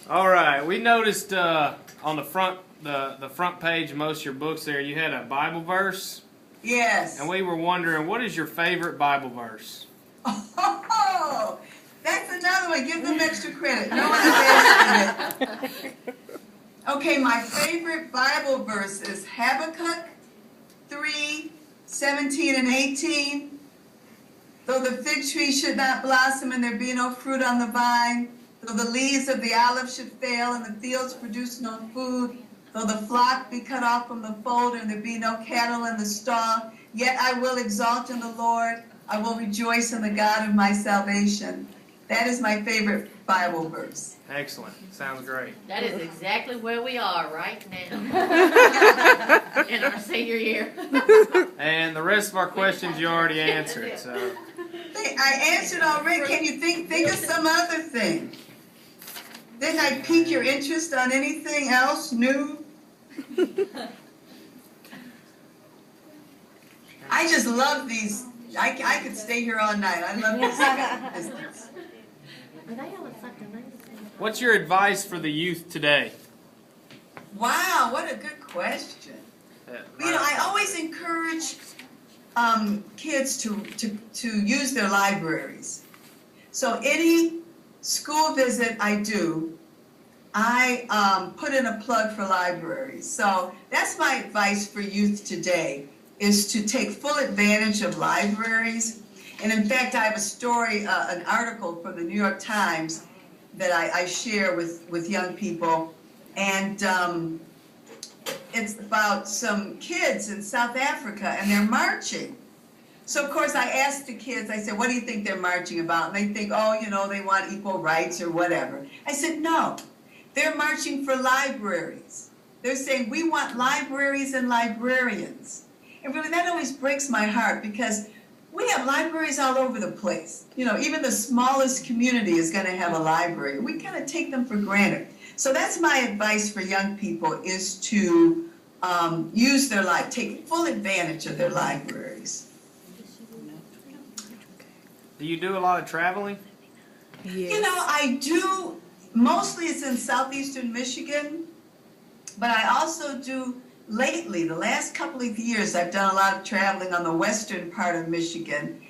All right, we noticed on the front page of most of your books there, you had a Bible verse. Yes. And we were wondering, what is your favorite Bible verse? Oh, that's another one. Give them extra credit. No one has asked it. Okay, my favorite Bible verse is Habakkuk 3:17 and 18. Though the fig tree should not blossom and there be no fruit on the vine, though the leaves of the olive should fail and the fields produce no food, though the flock be cut off from the fold and there be no cattle in the stall, yet I will exalt in the Lord. I will rejoice in the God of my salvation. That is my favorite Bible verse. Excellent. Sounds great. That is exactly where we are right now in our senior year. And the rest of our questions you already answered. So I answered already. Can you think of some other thing? Didn't I pique your interest on anything else new? I just love these. I could stay here all night. I love this business. what's your advice for the youth today? Wow, what a good question. You know, I always encourage kids to use their libraries. So any school visit I do, I put in a plug for libraries. So that's my advice for youth today, is to take full advantage of libraries. And in fact, I have a story, an article from the New York Times that I share with young people. And it's about some kids in South Africa, and they're marching. So, of course, I asked the kids, I said, what do you think they're marching about? And they think, oh, you know, they want equal rights or whatever. I said, no, they're marching for libraries. They're saying, we want libraries and librarians. And really, that always breaks my heart, because we have libraries all over the place. You know, even the smallest community is going to have a library. We kind of take them for granted. So that's my advice for young people, is to use their take full advantage of their libraries. Do you do a lot of traveling? Yes. You know, I do. Mostly it's in southeastern Michigan, but I also do lately, the last couple of years, I've done a lot of traveling on the western part of Michigan.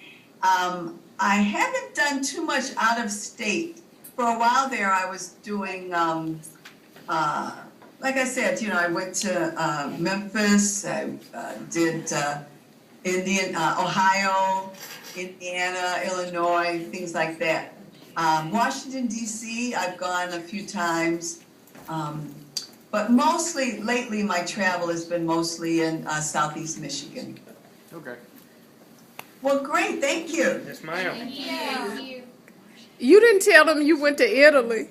I haven't done too much out of state. For a while there, I was doing, like I said, you know, I went to Memphis, I did Ohio, Indiana, Illinois, things like that. Washington, D.C., I've gone a few times. But mostly, lately, my travel has been mostly in southeast Michigan. Okay. Well, great, thank you. Yes, ma'am. Thank you. You didn't tell them you went to Italy.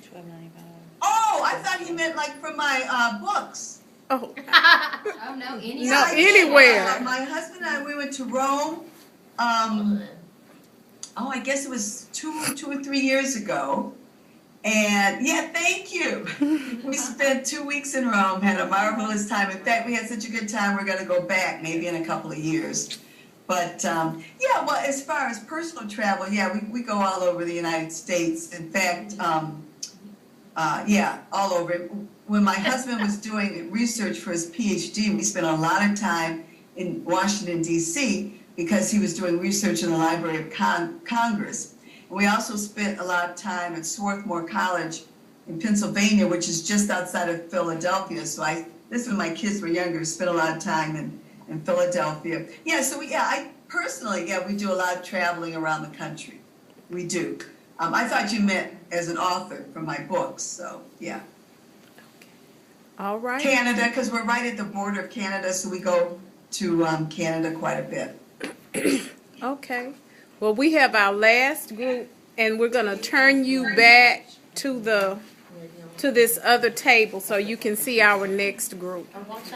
Oh, I thought he meant like for my books. Oh. Oh, no, anywhere. No, anywhere. My husband and I, we went to Rome. I guess it was two or 3 years ago. And yeah, thank you. We spent 2 weeks in Rome, had a marvelous time. In fact, we had such a good time, we're going to go back maybe in a couple of years. But yeah, well, as far as personal travel, yeah, we go all over the United States. In fact, yeah, all over. When my husband was doing research for his PhD, we spent a lot of time in Washington, D.C., because he was doing research in the Library of Congress. And we also spent a lot of time at Swarthmore College in Pennsylvania, which is just outside of Philadelphia. So this when my kids were younger, spent a lot of time in Philadelphia. Yeah, so I personally, yeah, we do a lot of traveling around the country. We do. I thought you meant as an author for my books, so yeah. All right. Canada, because we're right at the border of Canada, so we go to Canada quite a bit. Okay. Well, we have our last group, and we're going to turn you back to this other table so you can see our next group.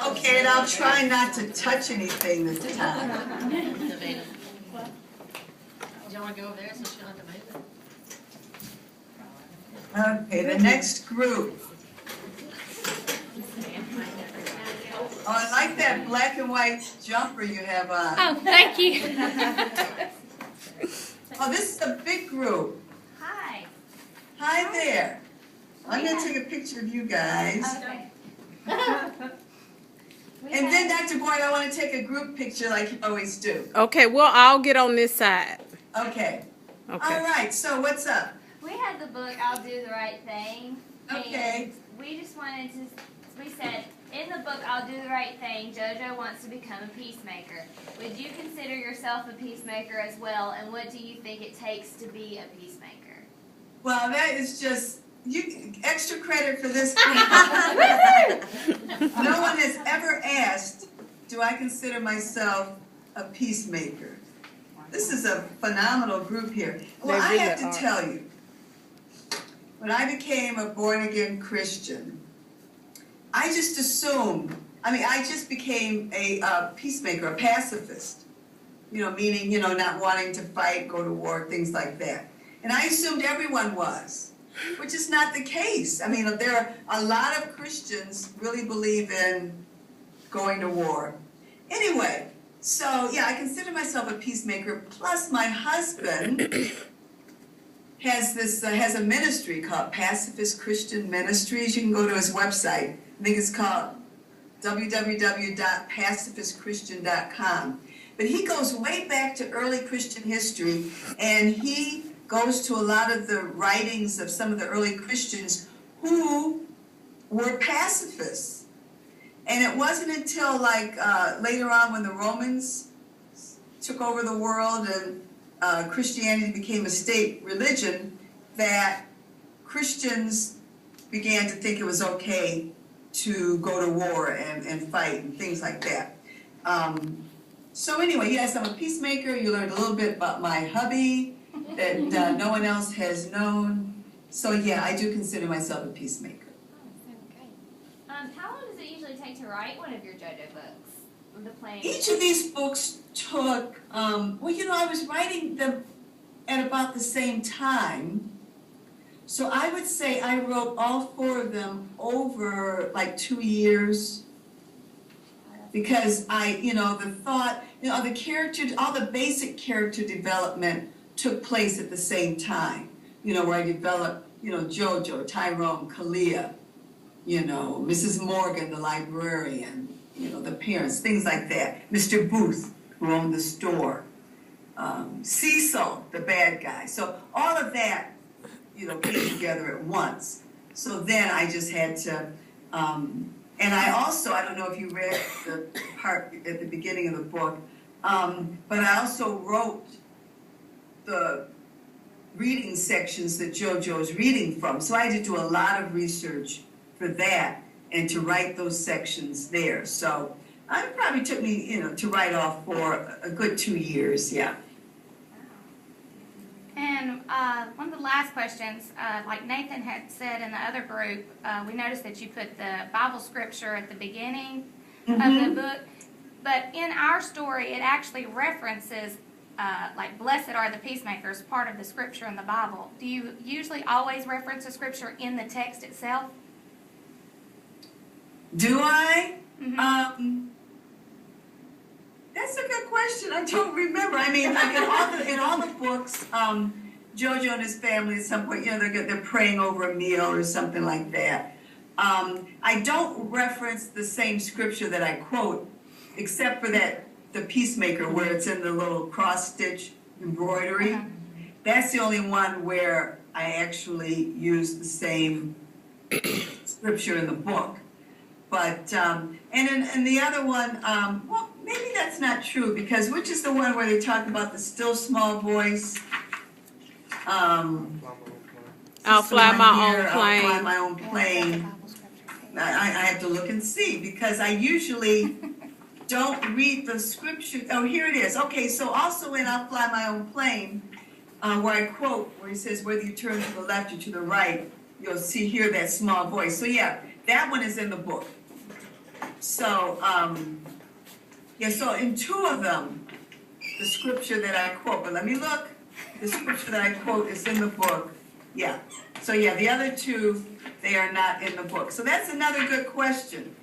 Okay, and I'll try not to touch anything this time. Do you want to go over there so she don't have to move it? Okay, the next group. Oh, I like that black and white jumper you have on. Oh, thank you. Oh, this is the big group. Hi. Hi there. I'm going to take a picture of you guys. Okay. And then, Dr. Boyd, I want to take a group picture like you always do. Okay, we'll all get on this side. Okay. Okay. All right, so what's up? We had the book, I'll Do the Right Thing. Okay. And we just wanted to, we said, in the book, I'll Do the Right Thing, JoJo wants to become a peacemaker. Would you consider yourself a peacemaker as well, and what do you think it takes to be a peacemaker? Well, that is just extra credit for this. No one has ever asked, do I consider myself a peacemaker? This is a phenomenal group here. Well, I have to tell you, when I became a born-again Christian, I just assumed, I just became a peacemaker, a pacifist. Meaning, not wanting to fight, go to war, things like that. And I assumed everyone was, which is not the case. There are a lot of Christians really believe in going to war. Anyway, so yeah, I consider myself a peacemaker. Plus, my husband has a ministry called Pacifist Christian Ministries. You can go to his website. I think it's called www.pacifistchristian.com. But he goes way back to early Christian history, and he goes to a lot of the writings of some of the early Christians who were pacifists. And it wasn't until later on when the Romans took over the world and Christianity became a state religion that Christians began to think it was okay to go to war and fight and things like that. So anyway, yes, I'm a peacemaker. You learned a little bit about my hubby that no one else has known. So yeah, I do consider myself a peacemaker. How long does it usually take to write one of your JoJo books? Each of these books took, I was writing them at about the same time. So I would say I wrote all 4 of them over 2 years. Because the thought, the character, all the basic character development took place at the same time. Where I developed, JoJo, Tyrone, Kalia, Mrs. Morgan, the librarian, the parents, things like that. Mr. Booth, who owned the store. Cecil, the bad guy. So all of that, came together at once. So then I just had to, and I don't know if you read the part at the beginning of the book, but I also wrote the reading sections that JoJo's reading from. So I had to do a lot of research for that and to write those sections there. So it probably took me, to write off for a good 2 years, yeah. And one of the last questions, like Nathan had said in the other group, we noticed that you put the Bible scripture at the beginning of the book. But in our story, it actually references, blessed are the peacemakers, part of the scripture in the Bible. Do you usually always reference the scripture in the text itself? Do I? That's a good question. I don't remember. In all the books, JoJo and his family at some point, they're praying over a meal or something like that. I don't reference the same scripture that I quote, except for the peacemaker, where it's in the little cross-stitch embroidery. That's the only one where I actually use the same scripture in the book. But, and the other one, maybe that's not true, because which is the one where they talk about the still small voice? I'll fly my own plane. I'll fly my own plane. I have to look and see, because I usually don't read the scripture. Oh, here it is. Okay, so also in I'll Fly My Own Plane, where I quote, where he says, whether you turn to the left or to the right, you'll hear that small voice. So yeah, that one is in the book. So, so in 2 of them, the scripture that I quote, but let me look, the scripture that I quote is in the book. Yeah. So yeah, the other 2, they are not in the book. So that's another good question.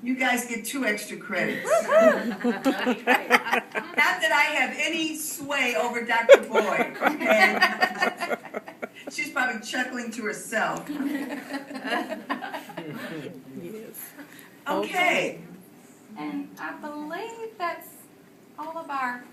You guys get 2 extra credits. Not that I have any sway over Dr. Boyd, okay? She's probably chuckling to herself. Yes. Okay. And I believe that's all of our